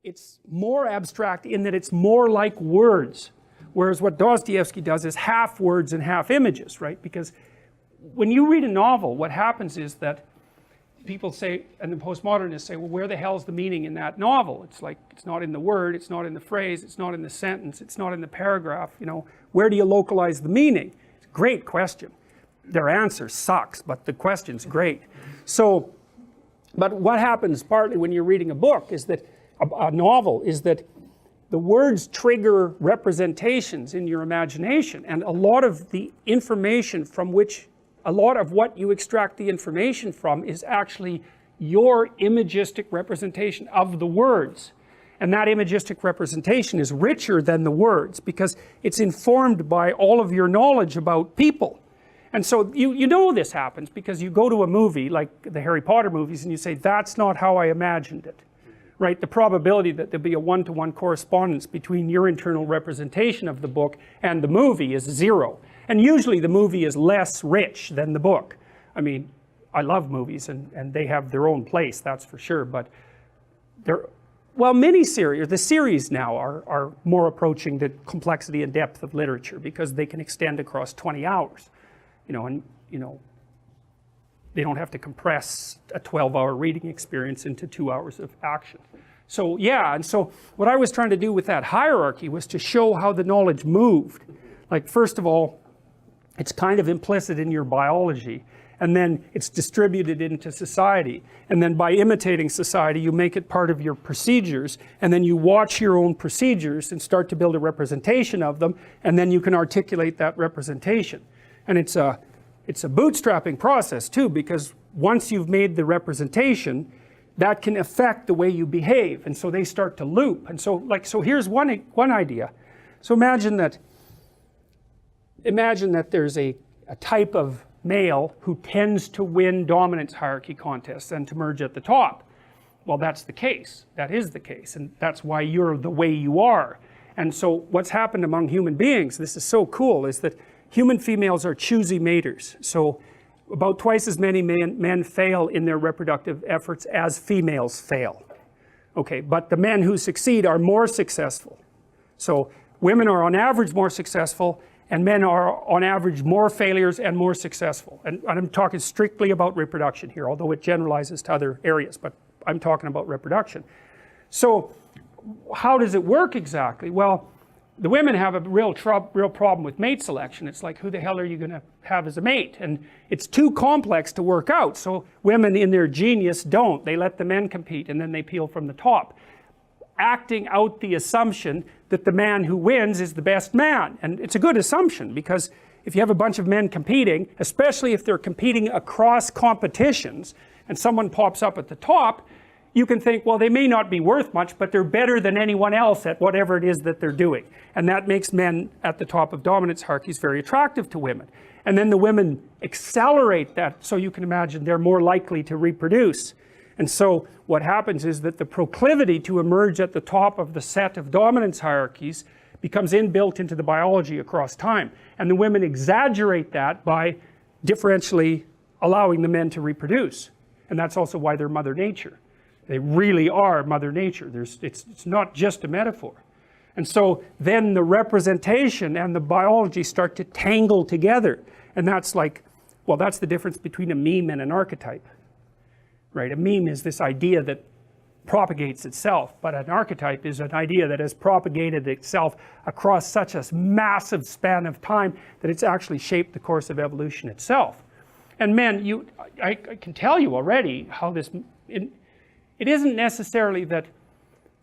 it's more abstract in that it's more like words. Whereas what Dostoevsky does is half words and half images, right? Because when you read a novel, what happens is that people say, and the postmodernists say, well, where the hell's the meaning in that novel? It's like, it's not in the word, it's not in the phrase, it's not in the sentence, it's not in the paragraph, you know, where do you localize the meaning? It's a great question. Their answer sucks, but the question's great. So, but what happens partly when you're reading a book is that, a novel, is that the words trigger representations in your imagination, and a lot of the information from which, a lot of what you extract the information from is actually your imagistic representation of the words. And that imagistic representation is richer than the words because it's informed by all of your knowledge about people. And so you know this happens because you go to a movie like the Harry Potter movies and you say, that's not how I imagined it. Right? The probability that there'll be a one-to-one correspondence between your internal representation of the book and the movie is 0. And usually the movie is less rich than the book. I mean, I love movies and they have their own place, that's for sure, but they're, well, miniseries, the series now are more approaching the complexity and depth of literature because they can extend across 20 hours, you know, and, you know, they don't have to compress a 12-hour reading experience into 2 hours of action. So yeah, and so what I was trying to do with that hierarchy was to show how the knowledge moved. Like, first of all, it's kind of implicit in your biology, and then it's distributed into society, and then by imitating society you make it part of your procedures, and then you watch your own procedures and start to build a representation of them, and then you can articulate that representation. And it's a bootstrapping process too, because once you've made the representation, that can affect the way you behave, and so they start to loop. And so, like, so here's one idea. So imagine that there's a type of male who tends to win dominance hierarchy contests and to merge at the top. Well, that's the case. That is the case, and that's why you're the way you are. And so what's happened among human beings, this is so cool, is that human females are choosy maters. So about twice as many men fail in their reproductive efforts as females fail. Okay, but the men who succeed are more successful. So women are on average more successful, and men are on average more failures and more successful. And I'm talking strictly about reproduction here, although it generalizes to other areas, but I'm talking about reproduction. So how does it work exactly? Well, the women have a real problem with mate selection. It's like, who the hell are you going to have as a mate? And it's too complex to work out. So women in their genius don't. They let the men compete and then they peel from the top, acting out the assumption that the man who wins is the best man. And it's a good assumption, because if you have a bunch of men competing, especially if they're competing across competitions and someone pops up at the top, you can think, well, they may not be worth much, but they're better than anyone else at whatever it is that they're doing. And that makes men at the top of dominance hierarchies very attractive to women. And then the women accelerate that, so you can imagine they're more likely to reproduce. And so what happens is that the proclivity to emerge at the top of the set of dominance hierarchies becomes inbuilt into the biology across time. And the women exaggerate that by differentially allowing the men to reproduce. And that's also why they're Mother Nature. They really are Mother Nature. It's not just a metaphor. And so then the representation and the biology start to tangle together. And that's like, well, that's the difference between a meme and an archetype. Right? A meme is this idea that propagates itself, but an archetype is an idea that has propagated itself across such a massive span of time that it's actually shaped the course of evolution itself. And men, I can tell you already how this... It isn't necessarily that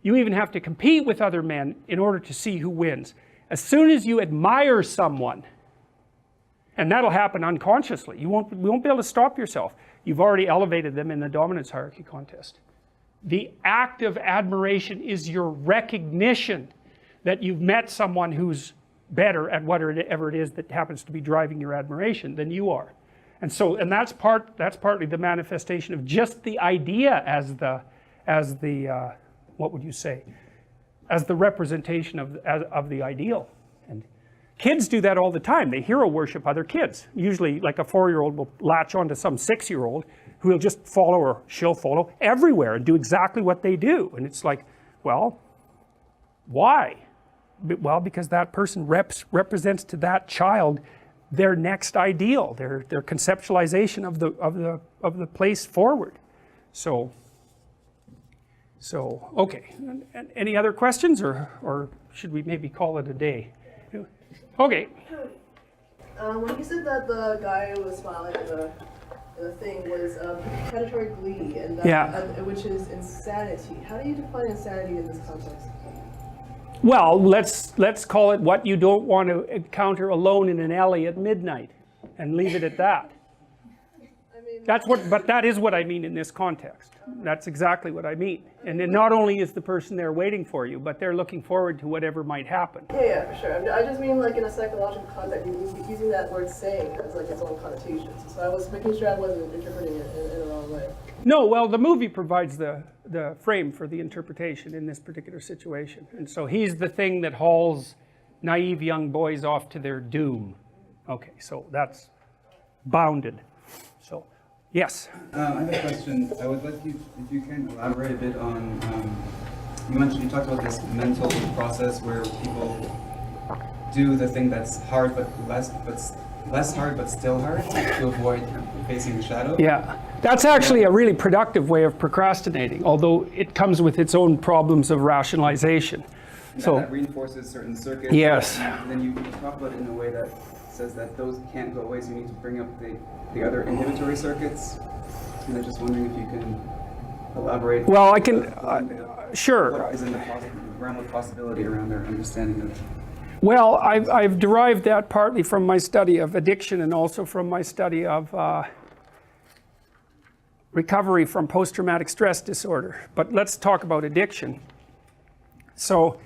you even have to compete with other men in order to see who wins. As soon as you admire someone, and that'll happen unconsciously, you won't be able to stop yourself. You've already elevated them in the dominance hierarchy contest. The act of admiration is your recognition that you've met someone who's better at whatever it is that happens to be driving your admiration than you are. And so, and that's partly the manifestation of just the idea as the what would you say, as the representation of the ideal. And kids do that all the time. They hero worship other kids. Usually, like a 4-year-old will latch onto some 6-year-old who will just follow, or she'll follow everywhere and do exactly what they do. And it's like, Well, why? Well, because that person represents to that child their next ideal, their conceptualization of the place forward. So okay. And any other questions, or should we maybe call it a day? Okay. When you said that the guy who was smiling in the thing was predatory glee, and that, which is insanity. How do you define insanity in this context? Well, let's call it what you don't want to encounter alone in an alley at midnight, and leave it at that. But that is what I mean in this context. That's exactly what I mean. And then not only is the person there waiting for you, but they're looking forward to whatever might happen. Yeah, for sure. I just mean like in a psychological context, using that word saying as like its own connotations. So I was making sure I wasn't interpreting it in the wrong way. No, well, the movie provides the frame for the interpretation in this particular situation. And so he's the thing that hauls naive young boys off to their doom. Okay, so that's bounded. So, yes? I have a question. I would like you, if you can elaborate a bit on, you talked about this mental process where people do the thing that's hard but less hard but still hard to avoid facing the shadow. Yeah, that's actually a really productive way of procrastinating, although it comes with its own problems of rationalization. So that reinforces certain circuits. Yes. And then you talk about it in a way that says that those can't go away, so you need to bring up the other inhibitory circuits. And I'm just wondering if you can elaborate. Well, I can, sure. What is in the realm of possibility around their understanding of. Well, I've derived that partly from my study of addiction and also from my study of recovery from post-traumatic stress disorder. But let's talk about addiction. So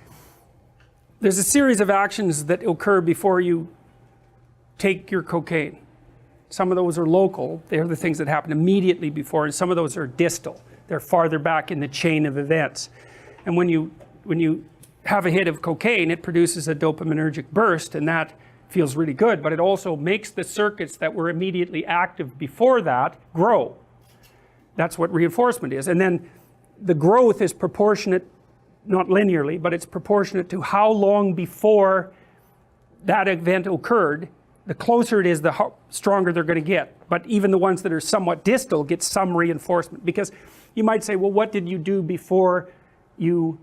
there's a series of actions that occur before you take your cocaine. Some of those are local. They're the things that happen immediately before, and some of those are distal. They're farther back in the chain of events. And when you have a hit of cocaine, it produces a dopaminergic burst, and that feels really good, but it also makes the circuits that were immediately active before that grow. That's what reinforcement is. And then the growth is proportionate, not linearly, but it's proportionate to how long before that event occurred. The closer it is, the stronger they're going to get. But even the ones that are somewhat distal get some reinforcement. Because you might say, well, what did you do before you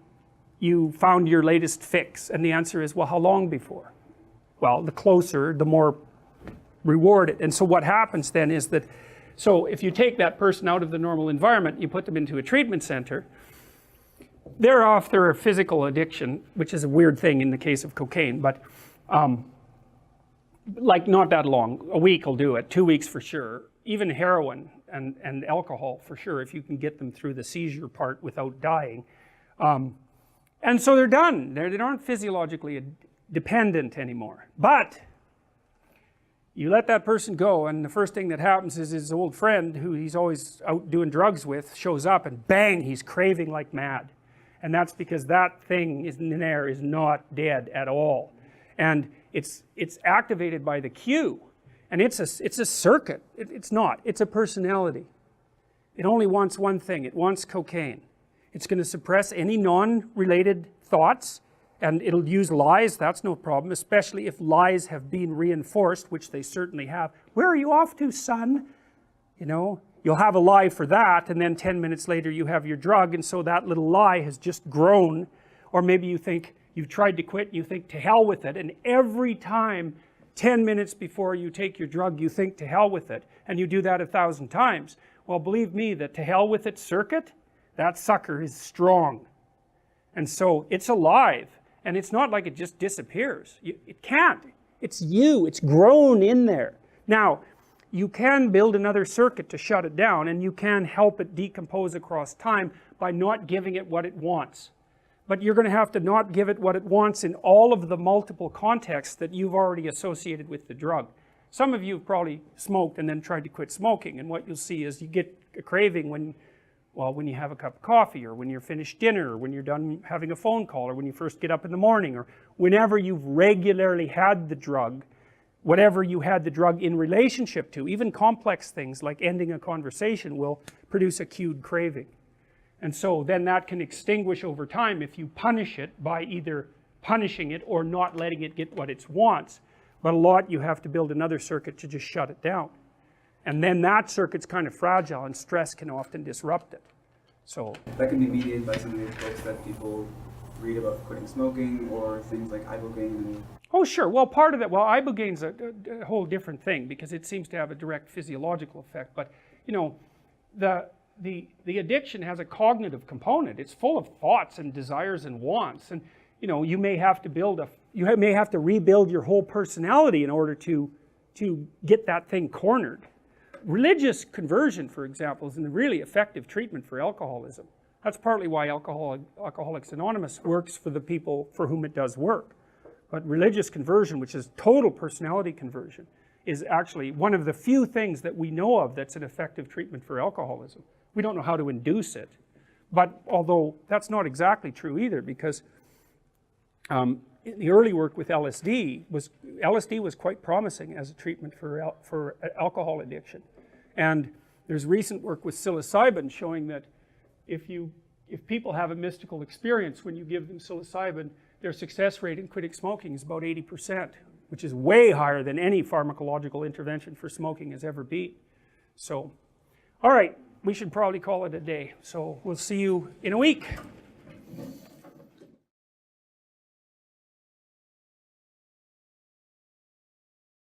found your latest fix? And the answer is, well, how long before? Well, the closer, the more rewarded. And so what happens then is that, so if you take that person out of the normal environment, you put them into a treatment center, they're off their physical addiction, which is a weird thing in the case of cocaine, but like not that long. A week will do it, 2 weeks for sure. Even heroin and alcohol for sure, if you can get them through the seizure part without dying. And so they're done. They aren't physiologically dependent anymore. But you let that person go, and the first thing that happens is his old friend, who he's always out doing drugs with, shows up, and bang, he's craving like mad. And that's because that thing in there is not dead at all. And it's activated by the cue. And it's a circuit. It's not. It's a personality. It only wants one thing. It wants cocaine. It's going to suppress any non-related thoughts, and it'll use lies. That's no problem, especially if lies have been reinforced, which they certainly have. Where are you off to, son? You know, you'll have a lie for that, and then 10 minutes later you have your drug, and so that little lie has just grown. Or maybe you think you've tried to quit, and you think to hell with it, and every time 10 minutes before you take your drug you think to hell with it, and you do that 1,000 times. Well, believe me, the to hell with it circuit, that sucker is strong. And so it's alive, and it's not like it just disappears. It can't. It's you. It's grown in there. Now, you can build another circuit to shut it down, and you can help it decompose across time by not giving it what it wants. But you're going to have to not give it what it wants in all of the multiple contexts that you've already associated with the drug. Some of you have probably smoked and then tried to quit smoking, and what you'll see is you get a craving when you have a cup of coffee, or when you're finished dinner, or when you're done having a phone call, or when you first get up in the morning, or whenever you've regularly had the drug, whatever you had the drug in relationship to. Even complex things like ending a conversation will produce a cued craving. And so then that can extinguish over time if you punish it by either punishing it or not letting it get what it wants. But a lot you have to build another circuit to just shut it down. And then that circuit's kind of fragile and stress can often disrupt it. So that can be mediated by some of these books that people read about quitting smoking or things like ibogaine and... Oh sure, well part of that, well ibogaine's a whole different thing because it seems to have a direct physiological effect, but you know, the addiction has a cognitive component. It's full of thoughts and desires and wants, and you know, you may have to rebuild your whole personality in order to get that thing cornered. Religious conversion, for example, is a really effective treatment for alcoholism. That's partly why Alcoholics Anonymous works for the people for whom it does work. But religious conversion, which is total personality conversion, is actually one of the few things that we know of that's an effective treatment for alcoholism. We don't know how to induce it. But although that's not exactly true either, because the early work with LSD was quite promising as a treatment for alcohol addiction. And there's recent work with psilocybin showing that if people have a mystical experience when you give them psilocybin, their success rate in quitting smoking is about 80%, which is way higher than any pharmacological intervention for smoking has ever been. So, all right, we should probably call it a day. So we'll see you in a week.